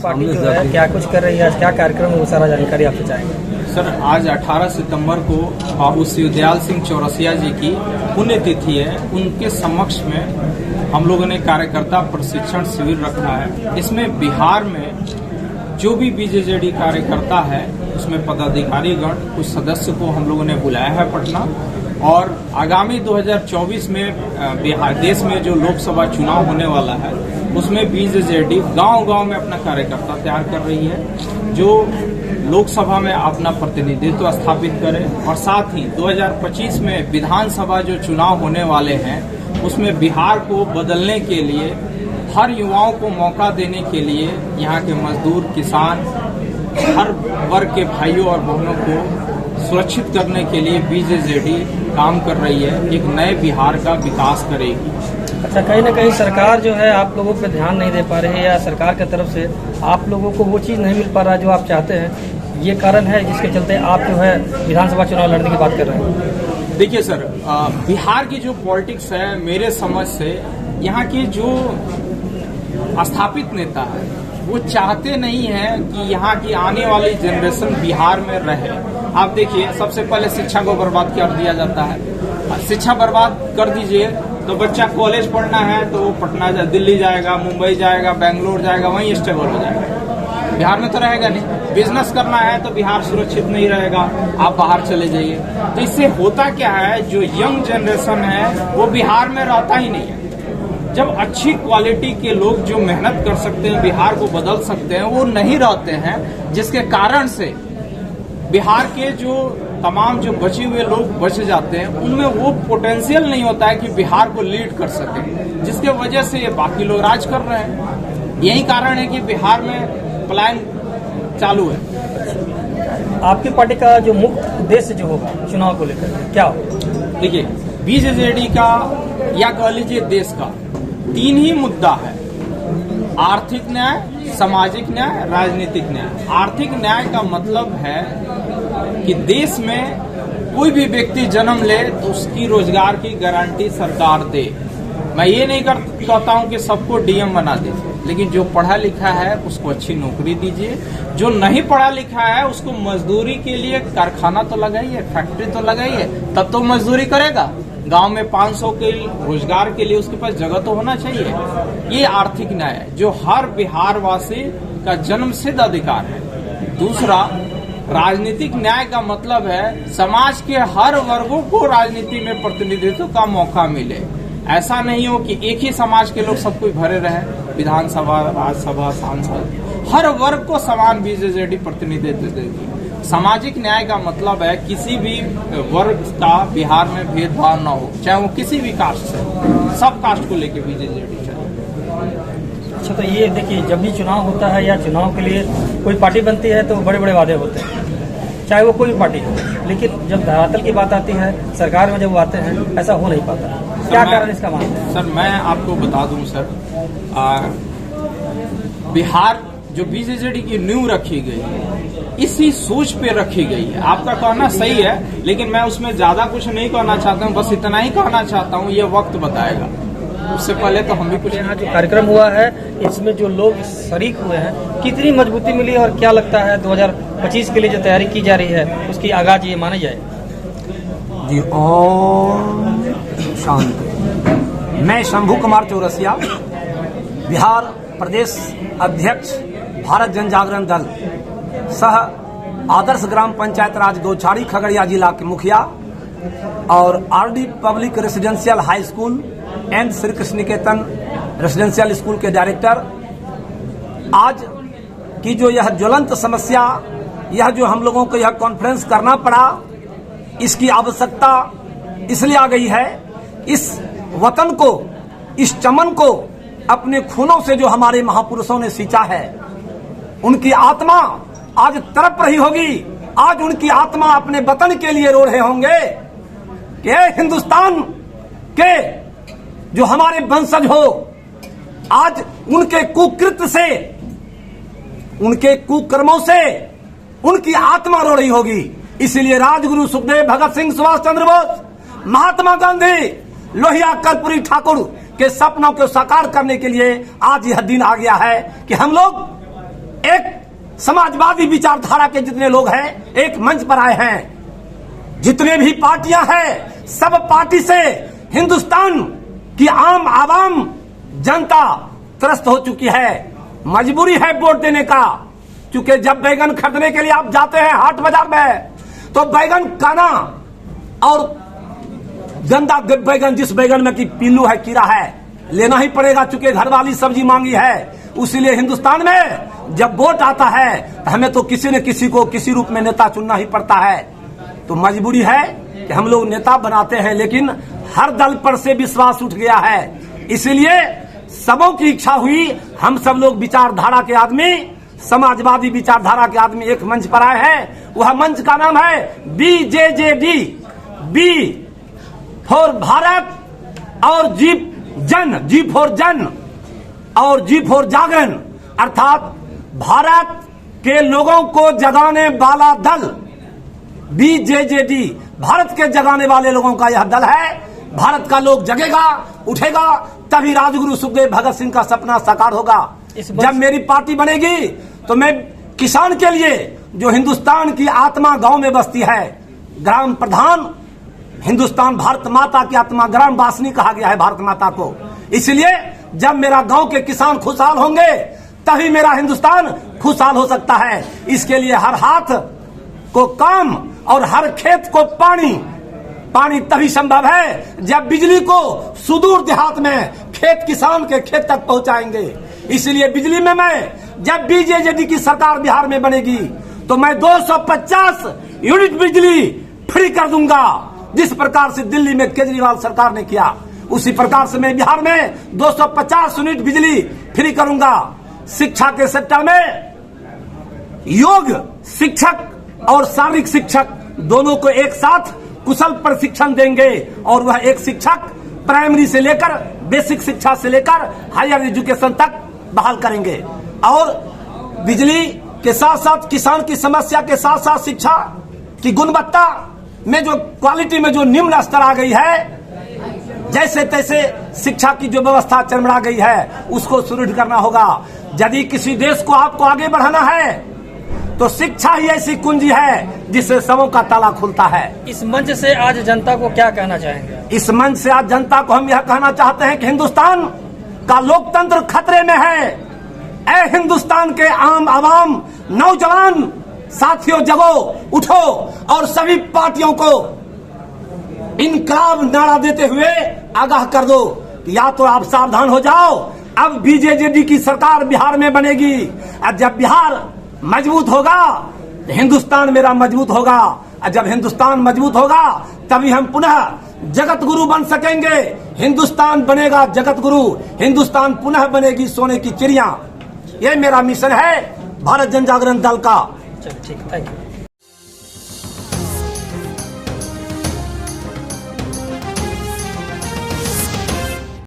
Party जो है क्या कुछ कर रही है, आज क्या कार्यक्रम है, वो सारा जानकारी आपसे चाहेंगे। सर, आज 18 सितंबर को बाबू शिवदयाल सिंह चौरसिया जी की पुण्यतिथि है। उनके समक्ष में हम लोगों ने कार्यकर्ता प्रशिक्षण शिविर रखा है। इसमें बिहार में जो भी बीजेजेडी कार्यकर्ता है उसमें पदाधिकारीगण कुछ सदस्य को हम लोगों ने बुलाया है पटना, और आगामी 2024 में बिहार देश में जो लोकसभा चुनाव होने वाला है उसमें बीजेजेडी गांव-गांव में अपना कार्यकर्ता तैयार कर रही है जो लोकसभा में अपना प्रतिनिधित्व स्थापित करे, और साथ ही 2025 में विधानसभा जो चुनाव होने वाले हैं उसमें बिहार को बदलने के लिए, हर युवाओं को मौका देने के लिए यहाँ के मजदूर, किसान, हर वर्ग के भाइयों और बहनों को सुरक्षित करने के लिए बीजेजेडी काम कर रही है, एक नए बिहार का विकास करेगी। अच्छा, कहीं ना कहीं सरकार जो है आप लोगों पे ध्यान नहीं दे पा रही है, या सरकार की तरफ से आप लोगों को वो चीज़ नहीं मिल पा रहा है जो आप चाहते हैं, ये कारण है जिसके चलते आप जो है विधानसभा चुनाव लड़ने की बात कर रहे हैं? देखिए सर, बिहार की जो पॉलिटिक्स है मेरे समझ से यहाँ की जो स्थापित नेता है वो चाहते नहीं है कि यहाँ की आने वाली जनरेशन बिहार में रहे। आप देखिए, सबसे पहले शिक्षा को बर्बाद कर दिया जाता है। शिक्षा बर्बाद कर दीजिए तो बच्चा कॉलेज पढ़ना है तो वो पटना दिल्ली जाएगा, मुंबई जाएगा, बेंगलोर जाएगा, वहीं स्टेबल हो जाएगा, बिहार में तो रहेगा नहीं। बिजनेस करना है तो बिहार सुरक्षित नहीं रहेगा, आप बाहर चले जाइए। तो इससे होता क्या है, जो यंग जनरेशन है वो बिहार में रहता ही नहीं है। जब अच्छी क्वालिटी के लोग जो मेहनत कर सकते हैं, बिहार को बदल सकते हैं, वो नहीं रहते हैं, जिसके कारण से बिहार के जो तमाम जो बचे हुए लोग बच जाते हैं, उनमें वो पोटेंशियल नहीं होता है कि बिहार को लीड कर सके, जिसके वजह से ये बाकी लोग राज कर रहे हैं। यही कारण है कि बिहार में पलायन चालू है। आपकी पार्टी का जो मुख्य उद्देश्य जो होगा चुनाव को लेकर क्या होगा? देखिए, बीजेजेडी का या कह लीजिए देश का 3 ही मुद्दा है: आर्थिक न्याय, सामाजिक न्याय, राजनीतिक न्याय। आर्थिक न्याय का मतलब है कि देश में कोई भी व्यक्ति जन्म ले तो उसकी रोजगार की गारंटी सरकार दे। मैं ये नहीं कहता हूं कि सबको डीएम बना दीजिए, लेकिन जो पढ़ा लिखा है उसको अच्छी नौकरी दीजिए। जो नहीं पढ़ा लिखा है उसको मजदूरी के लिए कारखाना तो लगाइए, फैक्ट्री तो लगाइए, तब तो मजदूरी करेगा। गांव में 500 के रोजगार के लिए उसके पास जगह तो होना चाहिए। ये आर्थिक न्याय है जो हर बिहारवासी का जन्मसिद्ध अधिकार है। दूसरा, राजनीतिक न्याय का मतलब है समाज के हर वर्गों को राजनीति में प्रतिनिधित्व का मौका मिले। ऐसा नहीं हो कि एक ही समाज के लोग सब कोई भरे रहे, विधानसभा, राज्यसभा, सांसद, हर वर्ग को समान बीजेजेडी प्रतिनिधित्व देगी। सामाजिक न्याय का मतलब है किसी भी वर्ग का बिहार में भेदभाव न हो, चाहे वो किसी भी कास्ट से, सब कास्ट को लेके बीजेजेडी चले। अच्छा, तो ये देखिए, जब भी चुनाव होता है या चुनाव के लिए कोई पार्टी बनती है तो बड़े बड़े वादे होते हैं, चाहे वो कोई भी पार्टी हो, लेकिन जब धरातल की बात आती है, सरकार में जब वो आते हैं, ऐसा हो नहीं पाता। क्या कारण इसका मानते हैं? सर, मैं आपको बता दूं सर, बिहार जो बीजेजेडी की नींव रखी गई इसी सोच पे रखी गई है। आपका कहना सही है, लेकिन मैं उसमें ज्यादा कुछ नहीं कहना चाहता हूँ, बस इतना ही कहना चाहता हूँ, ये वक्त बताएगा। उससे पहले तो हम भी कुछ। यहाँ जो कार्यक्रम हुआ है इसमें जो लोग शरीक हुए हैं, कितनी मजबूती मिली और क्या लगता है 2025 के लिए जो तैयारी की जा रही है उसकी आगाज ये मानी जाए? जी, ओम शांति। मैं शंभू कुमार चौरसिया, बिहार प्रदेश अध्यक्ष, भारत जन जागरण दल, सह आदर्श ग्राम पंचायत राज गौछारी खगड़िया जिला के मुखिया और RD public residential high school and Shri Krishna Niketan residential school के डायरेक्टर। आज की जो यह ज्वलंत समस्या, यह जो हम लोगों को यह कॉन्फ्रेंस करना पड़ा, इसकी आवश्यकता इसलिए आ गई है, इस वतन को, इस चमन को अपने खूनों से जो हमारे महापुरुषों ने सींचा है, उनकी आत्मा आज तड़प रही होगी। आज उनकी आत्मा अपने वतन के लिए रो रहे होंगे कि हिंदुस्तान के जो हमारे वंशज हो, आज उनके कुकृत्य से, उनके कुकर्मों से उनकी आत्मा रो रही होगी। इसलिए राजगुरु सुखदेव, भगत सिंह, सुभाष चंद्र बोस, महात्मा गांधी, लोहिया कर्पूरी ठाकुर के सपनों को साकार करने के लिए आज यह दिन आ गया है कि हम लोग एक समाजवादी विचारधारा के जितने लोग हैं एक मंच पर आए हैं। जितने भी पार्टियां हैं सब पार्टी से हिंदुस्तान की आम आवाम जनता त्रस्त हो चुकी है। मजबूरी है वोट देने का, क्योंकि जब बैगन खरीदने के लिए आप जाते हैं हाट बाजार में तो बैगन काना और गंदा बैगन, जिस बैगन में कि पिल्लू है, कीड़ा है, लेना ही पड़ेगा, चूंकि घर वाली सब्जी मांगी है। उसीलिए हिंदुस्तान में जब वोट आता है तो हमें तो किसी न किसी को किसी रूप में नेता चुनना ही पड़ता है। तो मजबूरी है कि हम लोग नेता बनाते हैं, लेकिन हर दल पर से विश्वास उठ गया है। इसीलिए सबों की इच्छा हुई, हम सब लोग विचारधारा के आदमी, समाजवादी विचारधारा के आदमी एक मंच पर आए हैं। वह मंच का नाम है BJJD, बी फॉर भारत और जी फॉर जन और जी फॉर जागरण, अर्थात भारत के लोगों को जगाने वाला दल BJJD, भारत के जगाने वाले लोगों का यह दल है। भारत का लोग जगेगा, उठेगा, तभी राजगुरु सुखदेव भगत सिंह का सपना साकार होगा। जब मेरी पार्टी बनेगी तो मैं किसान के लिए, जो हिंदुस्तान की आत्मा गांव में बसती है, ग्राम प्रधान, हिंदुस्तान भारत माता की आत्मा, ग्राम वासिनी कहा गया है भारत माता को। इसलिए जब मेरा गांव के किसान खुशहाल होंगे तभी मेरा हिंदुस्तान खुशहाल हो सकता है। इसके लिए हर हाथ को काम और हर खेत को पानी तभी संभव है जब बिजली को सुदूर देहात में खेत किसान के खेत तक पहुंचाएंगे। इसलिए बिजली में मैं, जब BJJD की सरकार बिहार में बनेगी तो मैं 250 यूनिट बिजली फ्री कर दूंगा। जिस प्रकार से दिल्ली में केजरीवाल सरकार ने किया, उसी प्रकार से मैं बिहार में 250 यूनिट बिजली फ्री करूंगा। शिक्षा के सेक्टर में योग शिक्षक और शारीरिक शिक्षक दोनों को एक साथ कुशल प्रशिक्षण देंगे और वह एक शिक्षक प्राइमरी से लेकर बेसिक शिक्षा से लेकर हायर एजुकेशन तक बहाल करेंगे। और बिजली के साथ साथ किसान की समस्या के साथ साथ शिक्षा की गुणवत्ता में जो क्वालिटी में जो निम्न स्तर आ गई है, जैसे तैसे शिक्षा की जो व्यवस्था चरमरा गई है, उसको सुदृढ़ करना होगा। यदि किसी देश को आपको आगे बढ़ाना है तो शिक्षा ही ऐसी कुंजी है जिससे सबों का ताला खुलता है। इस मंच से आज जनता को क्या कहना चाहेंगे? इस मंच से आज जनता को हम यह कहना चाहते हैं कि हिंदुस्तान का लोकतंत्र खतरे में है। ऐ हिंदुस्तान के आम आवाम, नौजवान साथियों, जगो, उठो और सभी पार्टियों को इनकलाब नारा देते हुए आगाह कर दो कि या तो आप सावधान हो जाओ, अब BJJD की सरकार बिहार में बनेगी। और जब बिहार मजबूत होगा हिंदुस्तान मेरा मजबूत होगा, और जब हिंदुस्तान मजबूत होगा तभी हम पुनः जगत गुरु बन सकेंगे। हिंदुस्तान बनेगा जगत गुरु, हिंदुस्तान पुनः बनेगी सोने की चिड़िया। ये मेरा मिशन है भारत जन जागरण दल का। चलिए ठीक है, थैंक यू।